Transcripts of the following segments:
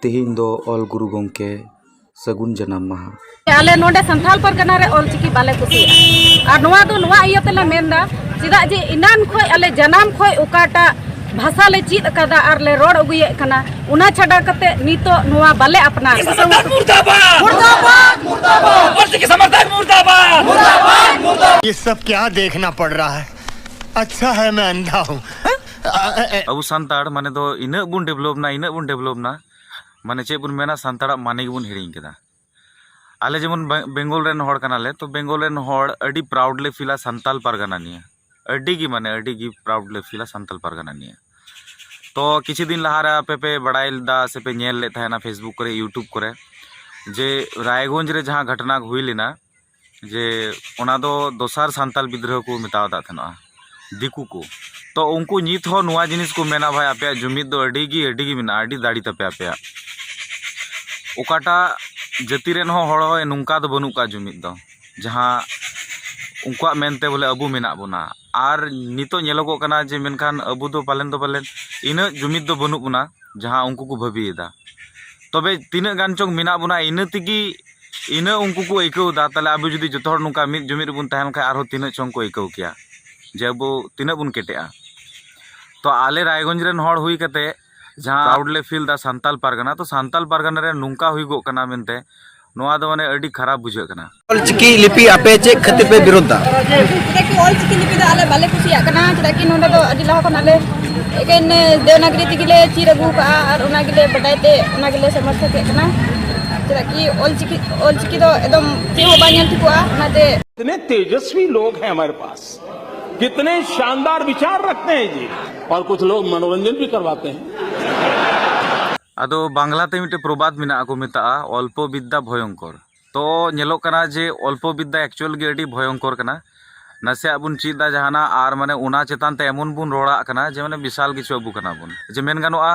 तेहिन दो ऑल गुरु गोंके सगुन जन्म माहा आले नोडे संथाल परगना रे ऑलचिकी बाले कुसिया और नोआ दो नोआ इयो तेले मेनदा चिदा जे इनान खोय आले जनाम खोय ओकाटा भाषा ले चीत कदा और ले रोड अगुये कना उना छडा कते नितो नोआ बाले अपना मुर्दाबाद मुर्दाबाद मुर्दाबाद ऑलचिकी समर्थक मुर्दाबाद मुर्दाबाद मुर्दाबाद। ये सब क्या देखना पड़ रहा है? अच्छा है मैं अंधा हूँ। अब सानताड़ माने दो इना बुन डेवलप ना माने चे बुन मेना सानताड़ा माने बुन हिरिंग केदा आले जेमन बेंगल रेन हॉड़ कनाले तो बेंगल रेन हॉड़ अडी प्राउडली फीला संताल पारगाना निया अडी गी प्राउडली फीला संताल पारगाना निया तो किसी दिन लहारा पे बड़ाइल दा से पे नेल ले था फेसबुक करे यूट्यूब करे जे रायगंज रे जहाँ घटना हुई लेना जे ओना दो दोसार संताल विद्रोह को मिताव दा था दिकू को तो उनको नित हो नुआ जिनिस को मेना भाई आपे जुमिद दो अडी गी मेना अडी दाड़ी तपे आपे ओकाटा जाति रेन हो हड़ हो नुंका दो बनुक का जुमिद दो जहाँ उनका मेनते बोले अबू मेना बोना और नितो नेलोगो कना जे मेनखान अबू दो पालेन इन जुमिद दो बनुक बोना जहाँ उनको को भाबीदा तबे तीना गान चोंग मेना बोना इन तिगी इन उनको को ऐकौदा ताले अब जुदी जतो हड़ नुंका मिद जुमिद बुन तहन खाय आरो तीना चोंग को ऐकौ किया जे अबू तीना बुन केटेआ तो आले रायगंज रेन हड़ हुई कते जहाँ प्राउडली फील दा सानताल पारगाना तो सानताल पारगाना रे नुंका हुई गो कना मेनते नोआ दो माने अडी खराब बुझे कना ऑलचिकी लिपि आपे चे खातिर पे विरोध दा कि ऑलचिकी लिपि दा आले बाले कुसिया कना चिदा कि नोडे दो अडी लाहा खन आले एकेन देवनागरी तिगिले चिर अगु का और उना गिले बडाइते उना गिले समर्थक कना चिदा कि ऑलचिकी दो एकदम के हो बानियल थिकुआ नाते कितने तेजस्वी लोग हैं हमारे पास, कितने शानदार विचार रखते हैं जी, और कुछ लोग मनोरंजन भी करवाते हैं। आदो बांग्लाते मिटे प्रबाद मिना को मिता अल्पो विद्या भयंकर तो नेलो कना जे अल्पो विद्या एक्चुअल गे अडी भयंकर कना नसे बुन चीदा जहाना आर माने उना चेतान ते एमन बुन रोड़ा कना जे माने विशाल किछु अबु कना बुन जे मेन गानोआ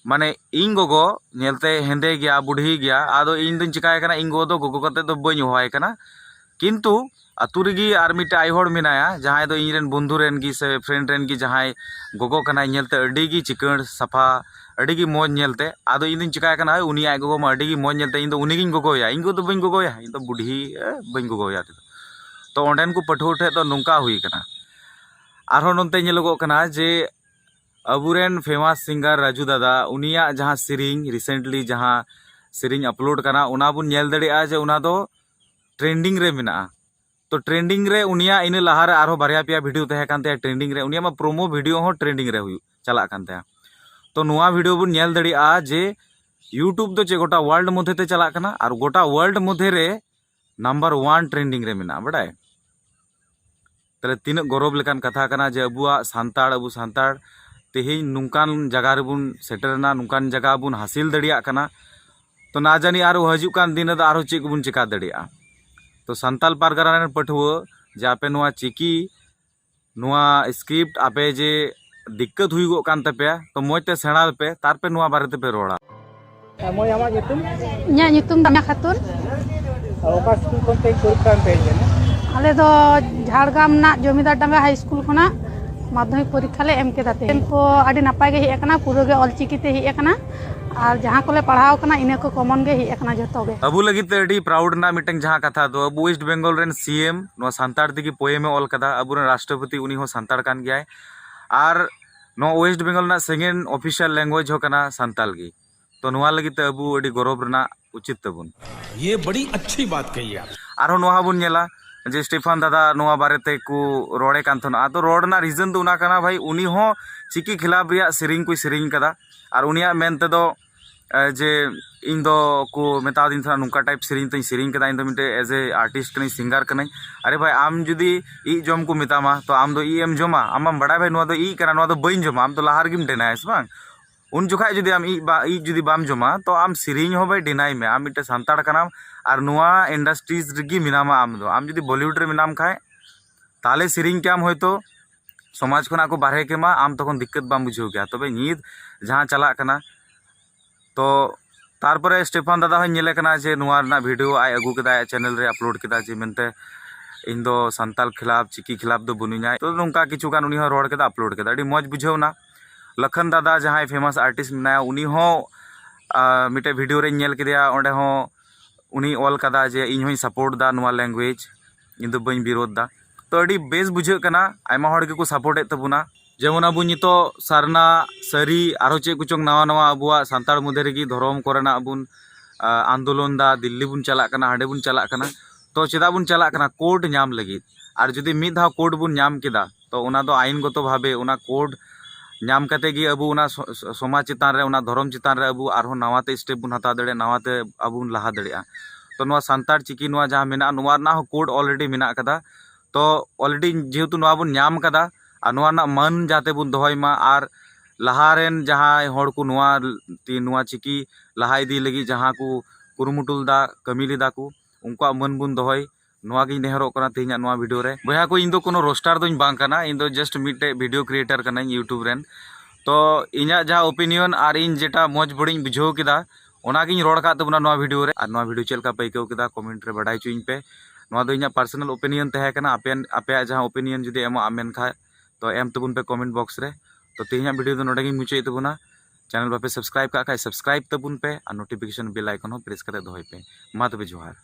माने इंग गोगो नेलते हेंदे गया बुढ़ी गया आदो इन दिन चिकाय कना इंग दो गोगो कते दो बई होय कना किंतु आतु रेगी आर मिटे आई हड़ मिनाया जहां दो इन रेन बंधु रेन गी से फ्रेंड रेन गी जहां गोगो कना नेलते अडी गी चिकन सफा अडी गी मोज नेलते आदो इन दिन चिकाय कना उनी आय गोगो मा अडी गी मोज नेलते इन दो उनी गिन गोगोया इन दो बई गोगोया इन दो बुढ़ी बई गोगोया तो ओंडेन को पठुआ ठे तो नोंका हुई कना आरो नोंते नेलोगो कना जे अबुरेन फेमस सिंगर राजू दादा उनिया जहां सिरिंग रिसेंटली जहां सिरिंग अपलोड कना उना बुन नेल दड़िया जे उना दो ट्रेंडिंग रे मिना तो ट्रेंडिंग रे उनिया इन लहारे आरो बारया पिया वीडियो तहे कानते ट्रेंडिंग रे उनिया मा प्रोमो वीडियो हो ट्रेंडिंग रे हुई चला कानते तो नुआ वीडियो बुन नेल दड़िया जे यूट्यूब दो चे गोटा वर्ल्ड मध्य ते चला कना और गोटा वर्ल्ड मध्य रे नंबर 1 ट्रेंडिंग रे मिना बड़ाय तले तीन गौरव लेकान कथा कना जे अबुआ सांताड़ अबु सांताड़ तेही नुंकान जगह रे बुन सेटरना नुंकान जगह बुन हासिल दड़िया कना तो ना जानी आरो हजु कान दिन दा आरो चेक बुन चिका दड़िया तो सानताल पारगाना रेन पठुआ जे आपे नुआ चिकी नुआ स्क्रिप्ट आपे जे दिक्कत हुई गो कान तपे तो मोजते सेणा पे तार पे नुआ बारे पे रोड़ा मोय आमा nyutum nya nyutum दा खातुन ओका स्कूल कोन ते परीक्षा पे जेना आले दो झाड़गाम ना जमीदार डांगा हाई स्कूल खना माध्यमिक परीक्षा ले एम केदाते इनको आडी नापाय गे हे एकना पूरा गे ऑलचिकी ते हे एकना और जहाँ को ले पढ़ाव कना इने को कॉमन गे हे एकना जतो गे अबु लगी ते अडी प्राउड ना मिटंग जहाँ कथा दो अबु वेस्ट बेंगल रेन सीएम नो सांताड़ दिगी पोएम ऑल कदा अबु रेन राष्ट्रपति उनी हो सांताड़ कान गयाय और नो वेस्ट बेंगल ना सेकेंड ऑफिशियल लैंग्वेज हो कना सांताल गी तो नुआ लगी ते अबु अडी गौरव रना उचित तबुन ये बड़ी अच्छी बात कही आप। आरो नोहा बुन नेला जे स्टीफन दादा नोआ बारेते को रोड़े कान थना तो रोड ना रीजन दो उना कना भाई उनी हो चिकी खिलाफ रिया सिरिंग को सिरिंग कदा और उनिया मेनते दो जे इन दो को मेता दिन था नुका टाइप सिरिंग तो सिरिंग कदा इन दो मिटे एज ए आर्टिस्ट कने सिंगर कने अरे भाई आम जुदी ई जम को मितामा तो आम दो ई एम जमा आम बड़ा भाई नोआ दो ई कना नोआ दो बइन जमा आम तो लाहार गिम डेनाय बांग उन जुखाय जुदी आम ई जुदी बाम जमा तो आम सिरिंग हो भाई डिनाई में आम मिटे सांताड़ कनाम और नुआ इंडस्ट्रीज रिगी मिनामा आम जुदी बॉलीवुड रे मिनाम खाए ताले सिरिंग क्या होय तो समाज खना को बारहे के मा आम तखन दिक्कत बाम बुझेव गया तबे नीत जहां चला कना तो तारपरे स्टीफन दादा हो नेले कना जे नुआ रना वीडियो आय अगु केदा चैनल रे अपलोड केदा जे मेनते इन दो सांताल खिलाफ चिकी खिलाफ दो बुनिया तो नुका किछु गान उनी हो रोड केदा अपलोड केदा अडी मौज बुझेवना लखन दादा जहां फेमस आर्टिस्ट मनाया उनी हो मिटे वीडियो रे नेल किदिया ओंडे हो उनी ऑल कदा जे इन होई सपोर्ट दा नुआ लैंग्वेज इन दो बइन विरोध दा तो अड़ी बेस बुझे कना आयमा हड़ के को सपोर्ट तबुना जेमन अबु नितो सारना सारी आरो चे कुचों नवा नवा अबुआ सांतार मध्य रेगी धर्म कोरेना अबुन आंदोलन दा दिल्ली बुन चला कना हाडे बुन चला कना तो चेदा बुन चला कना कोड नाम लगित और जुदी मिद धाव कोड बुन नाम केदा तो उना दो आईनगत भावे उना कोड नाम कते गी अबु उना समाज चितान रे उना धर्म चितान रे अबु आरो नवाते स्टेप बुन हता दड़े नवाते अबु लहा दड़ेया तो नुआ सांतार चिकी नुआ जहां मेना नुआ ना कोड ऑलरेडी मेना कदा तो ऑलरेडी जेहेतु नुआ बुन नाम कदा और नुआ ना मन जाते बुन दोहयमा और लहारेन जहां हड़ को नुआ चिकी लहा इदी लगी जहां को कुरुमुटुल दा कमी लेदा को उनका मन बुन दोहय नुआ गी नेहरो कना तेहना नुआ वीडियो रे बया को इन दो कोनो रोस्टार दोኝ बांग कना इन दो जस्ट मिटे वीडियो क्रिएटर कना यूट्यूब रेन तो इना जहां ओपिनियन और इन जेटा मौज बड़िኝ बुझाव केदा ओना गिኝ रोड का तबना नुआ वीडियो रे और नुआ वीडियो चेलका पैकाव केदा कमेंट रे बडाय चुኝ पे नुआ दो इना पर्सनल ओपिनियन तहे कना आपे जहां ओपिनियन जुदी एमो आमेन खा तो एम तबुन पे कमेंट बॉक्स रे तो तेहना वीडियो दो नोडे गिኝ मुचाई तबुना चैनल बापे सब्सक्राइब का सब्सक्राइब तबुन पे और नोटिफिकेशन बेल आइकन हो प्रेस करते दोहय पे मा तबे जोहार।